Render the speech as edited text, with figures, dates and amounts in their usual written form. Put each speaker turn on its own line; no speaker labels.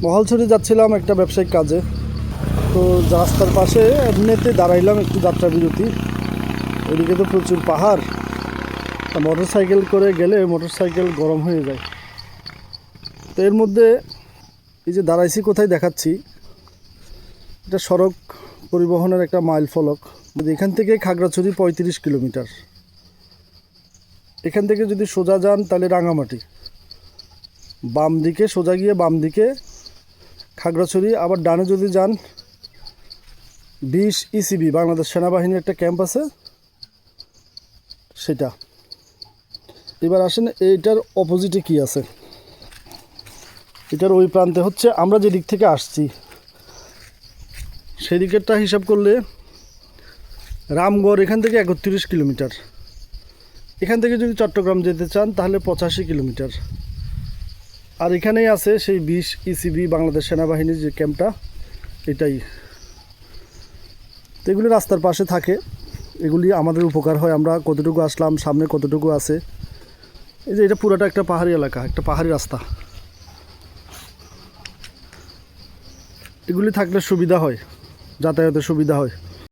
মহলছড়ি যাচ্ছিলাম একটা ব্যবসায়িক কাজে, তো রাস্তার পাশে এমনিতে দাঁড়াইলাম একটু যাত্রা বিরতি। ওইদিকে তো প্রচুর পাহাড়, মোটর সাইকেল করে গেলে মোটর সাইকেল গরম হয়ে যায়। তো এর মধ্যে এই যে দাঁড়াইছি কোথায় দেখাচ্ছি, এটা সড়ক পরিবহনের একটা মাইল ফলক। এখান থেকে খাগড়াছড়ি 35 কিলোমিটার। এখান থেকে যদি সোজা যান তাহলে রাঙামাটি, বাম দিকে সোজা গিয়ে বাম দিকে খাগড়াছড়ি, আবার ডানে যদি যান 20 ইসিবি বাংলাদেশ সেনাবাহিনীর একটা ক্যাম্প আছে সেটা। এবার আসেন এইটার অপোজিটে কি আছে। এটার ওই প্রান্তে হচ্ছে আমরা যে দিক থেকে আসছি সেই দিকেরটা হিসাব করলে রামগড় এখান থেকে 31 কিলোমিটার। এখান থেকে যদি চট্টগ্রাম যেতে চান তাহলে 85 কিলোমিটার। আর এখানেই আছে সেই 20 ইসিবি বাংলাদেশ সেনাবাহিনীর যে ক্যাম্পটা, এটাই। তো এগুলি রাস্তার পাশে থাকে, এগুলি আমাদের উপকার হয়। আমরা কতটুকু আসলাম, সামনে কতটুকু আছে। এই যে এটা পুরোটা একটা পাহাড়ি এলাকা, একটা পাহাড়ি রাস্তা। এগুলি থাকলে সুবিধা হয়, যাতায়াতের সুবিধা হয়।